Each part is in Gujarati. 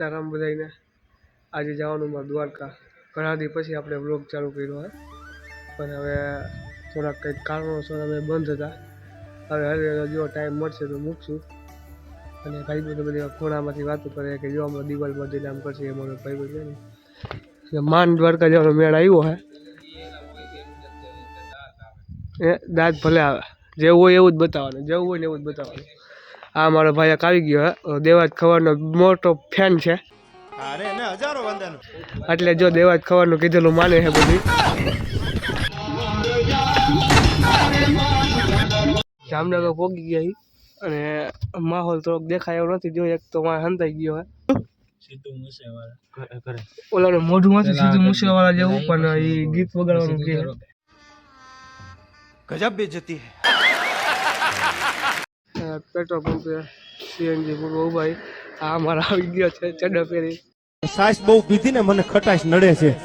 સીતારામ બધાઈને આજે જવાનું મારે દ્વારકા ઘણા દી પછી આપણે વ્લોગ ચાલુ કર્યો હોય પણ હવે થોડાક કંઈક કારણોસર અમે બંધ હતા હવે હવે જો ટાઈમ મળશે તો મૂકશું અને ભાઈ બધું બધી ખૂણામાંથી વાતો કરે કે જો અમારો દિવાલમાં જઈને આમ કરશે અમારો ભાઈ બધું ને માન દ્વારકા જવાનો મેળ આવ્યો હે એ દાંત ભલે આવે જેવું હોય એવું જ બતાવવાનું જેવું હોય ને એવું જ બતાવવાનું આ મારો ભાઈ એક આવી ગયો હે દેવાજ ખવરનો મોટો ફેન છે એટલે જો દેવાજ ખવરનું કીધેલું માને છે બધી જામનગર પોગી ગયા અને માહોલ થોડોક દેખાય એવો નથી જો એક તો મારે હંતાઈ ગયો હે ઓલાનું મોઢુંમાંથી સીધું મૂસેવાળા જેવું પણ એ ગીત વગાડવાનું કે ગજબ બેઇજ્જતી હે પેટ્રોલ પંપે સીએનજી પૂરો ભાઈ આ મારા આવી ગયો છે ચડ્ડો પહેરી સાસ બહુ પીધી ને મને ખટાશ નડે છે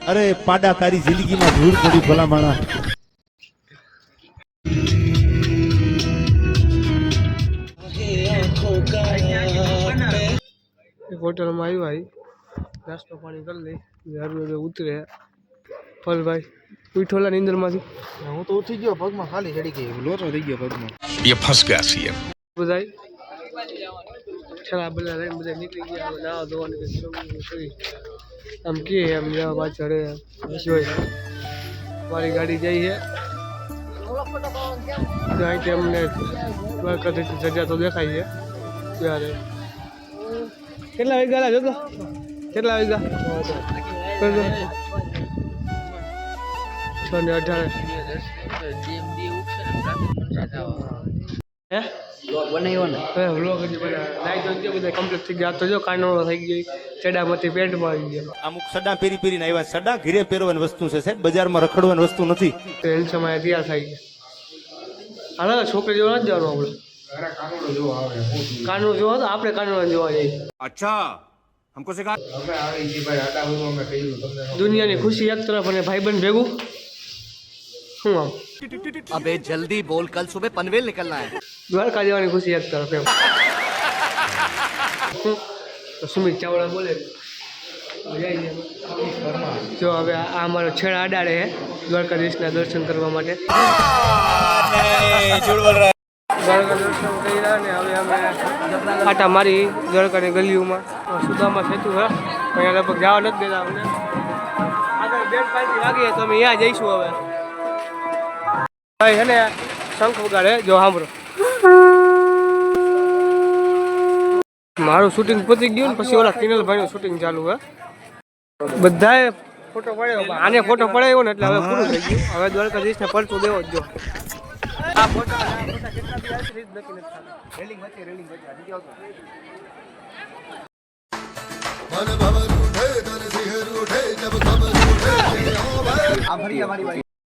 અરે પાડા તારી જિંદગીમાં ધૂળ પડી ભલા માણા હોટલમાં આવ્યા નાસ્તો પાણી કરી લઈ હરવે ઉતરે ફલભાઈ ઉઠોલા નીંદરમાંથી હું તો ઉઠી ગયો પગમાં ખાલી ચડી ગઈ લોચો થઈ ગયો પગમાં ये फंस गया सी બધા છેલ્લા બધા લઈને બધા નીકળી ગયા નાવા ધોવાની કરી આમ કે એમ જવા પાછળ જોઈ મારી ગાડી જઈ છે અહીંથી અમને દ્વારકાથી જગ્યા તો દેખાય છે ત્યારે કેટલા વાગ્યા જોતો કેટલા વાગ્યા 6:18 હે બનાવ્યો ને વ્લોગ હજી બધા લાઈટ હોય બધા કમ્પ્લીટ થઈ ગયા તો જો કાનો થઈ ગઈ ચડામાંથી પેન્ટમાં આવી ગયા અમુક સડા પેરી પેરીને આવ્યા સડા ઘરે પહેરવાની વસ્તુ છે સાહેબ બજારમાં રખડવાની વસ્તુ નથી તો એની સમયે તૈયાર થઈ ગયા હાલો છોકરી જોવા નથી જવાનું આપણે કાનૂન જોવા તો આપણે કાનૂન જોવા જઈએ अच्छा हमको सिखा દુનિયાની ખુશી એક તરફ અને ભાઈબંધ ભેગું શું આમ अबे जल्दी बोल कल सुबह पनवेल निकलना है દ્વારકા જવાની ખુશી એક તરફ એમ તો સુમિત ચાવડા બોલે જો હવે આ અમારો છેડા અડાડે છે દ્વારકાધીશના દર્શન કરવા માટે દ્વારકા દર્શન કર્યા ને હવે અમે આટા મારી દ્વારકાની ગલીઓમાં સુદામા સેતુ છે અહીંયા લગભગ જવા નથી દેતા અમને આગળ 2:05 વાગીએ તો અમે અહીંયા જઈશું હવે ભાઈ હે ને શંખ વગાડે જો સાંભળો મારું શૂટિંગ પતી ગયું ને પછી ઓલા કિનલભાઈનું શૂટિંગ ચાલુ હે બધાએ ફોટો પડ્યો આને ફોટો પડાવ્યો ને એટલે હવે પૂરું થઈ ગયું હવે દ્વારકાધીશને પરચો દેવો જ જો આ ફોટા કેટલા બી આવશે રીત નક્કી નથી થતું રેલિંગ વચ્ચે હજી આવતો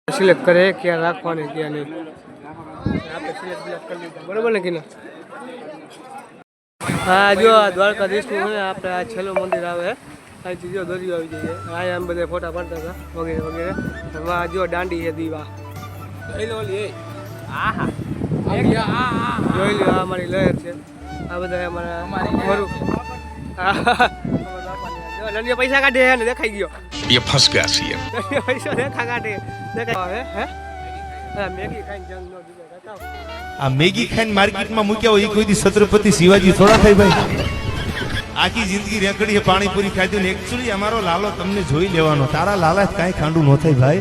સિલેક્ટ કરે ક્યાં રાખવાની ક્યાં નહીં આપણે સિલેક્ટ કરી લીધા બરોબર ને કિના હા જો દ્વારકાધીશનું છે આપણે આ છેલ્લું મંદિર આવે અહીંથી જો દરિયો આવી જઈએ અહીંયા આમ બધા ફોટા પાડતા હતા વગેરે વગેરે આ જો દાંડી છે દીવા જોઈ લો આ અમારી લહેર છે આ બધા અમારા પૈસા કાઢે ને દેખાઈ ગયો ये फंस गया सी પૈસા દેખા કાઢે દેખાય હે મેગી ખાઈને જંગ નો દીધો આ મેગી ખાઈને માર્કેટમાં મૂક્યા હોય એ કોઈ દી છત્રપતિ શિવાજી થોડા થાય ભાઈ આખી જિંદગી રેકડીએ પાણીપુરી ખાધી ને એકચ્યુઅલી અમારો લાલો તમને જોઈ લેવાનો તારા લાલા કાંઈ ખાંડું ન થાય ભાઈ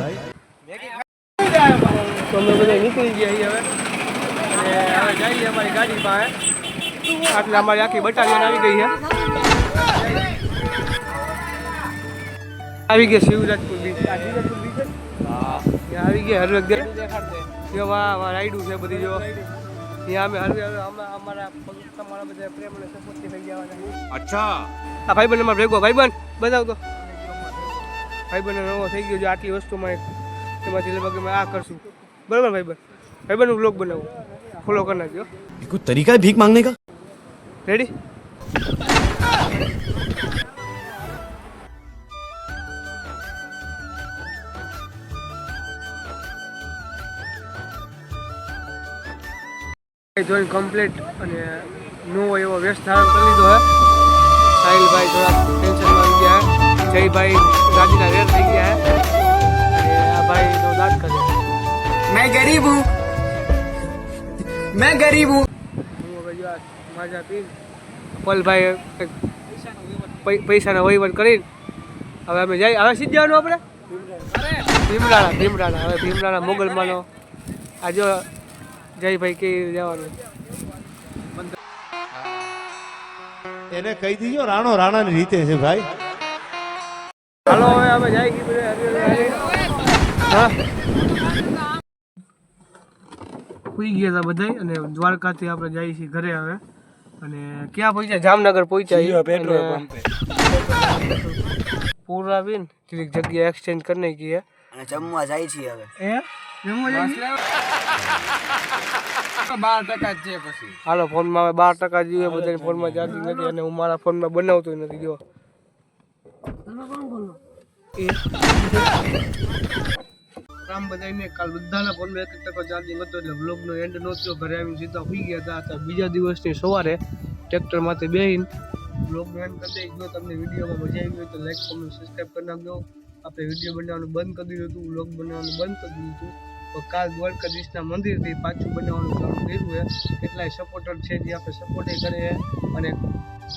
તો અમે બધા નીકળી ગયા હવે હવે જઈએ અમારી ગાડી પાસે એટલે અમારી આખી બટાલિયન આવી ગઈ છે આવી ગયા શિવરાજપુર બીચ આ શિવરાજપુર બીચ ત્યાં આવી ગયા હરવેક જો વાહ રાઈડું છે બધી જો ત્યાં અમે હરવે અમારા તમારા બધા પ્રેમ અને સપોર્ટથી થઈ ગયા अच्छा આ ભાઈબંધ અમારે ભેગો ભાઈબંધ બતાવ તો ભાઈબંધ નવો થઈ ગયો છે આટલી વસ્તુમાં એમાંથી લગભગ અમે આ કરશું બરાબર ભાઈબંધનું બ્લોગ બનાવું ફોલો કરી નાખજો कोई तरीका है भीख मांगने का રેડી જોઈન કમ્પ્લીટ અને નવો એવો વેશ ધારણ કરી લીધો હે સાહિલભાઈ થોડા ટેન્શનમાં આવી ગયા છે, જયભાઈ ગાડીના રેર થઈ ગયા છે અને આ ભાઈનો દાંત કરે. मैं गरीब हूँ मैं गरीब हूँ હું હવે જો આ માજા પીને પલભાઈ પૈસાનો વહીવટ કરીને હવે અમે જઈ હવે સીધ જવાનું આપણે ભીમરાણા હવે ભીમરાણા મોગલમાનો આ જો જયભાઈ કઈ જવાનું. એને કહી દીજો રાણો રાણાની રીતે છે ભાઈ. હાલો હવે અમે જાય કે હા સુઈ ગયા હતા બધા અને દ્વારકાથી આપણે જઈએ છીએ ઘરે હવે. અને ક્યાં પહોંચ્યા? જામનગર પહોંચ્યા પેટ્રોલ પંપે પૂરા આવીને થોડીક જગ્યા એક્સચેન્જ કરી નાખી છે અને જમવા જાય છીએ હવે. જમવા જાય 12% જ છે પછી. હાલો ફોનમાં હવે 12% જોઈએ, બધાને ફોનમાં ચાર્જિંગ નથી અને હું મારા ફોનમાં બનાવતો નથી. જો રામ બધાને કાલ બધાના ફોનમાં 1% ચાર્જિંગ હતો એટલે વ્લોગનો એન્ડ ન થયો. ઘરે આવીને સીધા સુઈ ગયા હતા. તો બીજા દિવસની સવારે ટ્રેક્ટરમાંથી બેહીને વ્લોગનો એન્ડ કરી દઈ. જો તમને વિડીયોમાં મજા આવી હોય તો લાઈક કોમેન્ટ સબસ્ક્રાઈબ કરી નાખજો. આપણે વિડીયો બનાવવાનું બંધ કરી દીધું હતું, વ્લોગ બનાવવાનું બંધ કરી દીધું હતું. તો કાલ દ્વારકાધીશના મંદિરથી પાછું બનાવવાનું ચાલુ કર્યું છે. કેટલાય સપોર્ટર છે જે આપણે સપોર્ટ કરે છે અને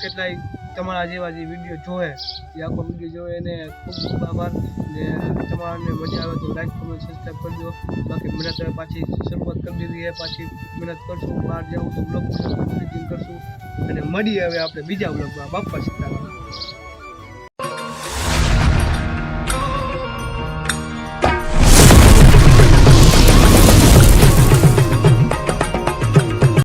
કેટલાય તમારા જેવા જે વિડીયો જોવે એ આખો વિડીયો જોવે એને ખૂબ ખૂબ આભાર. ને તમારાને મજા આવે તો લાઈક કોમેન્ટ સબસ્ક્રાઈબ કરજો. બાકી મહેનત હવે પાછી શરૂઆત કરી દીધી છે, પાછી મહેનત કરશું. બહાર જાઉં તો બ્લોગ એડિટિંગ કરશું અને મળીએ હવે આપણે બીજા બ્લોગમાં. બાપા સીતારામ.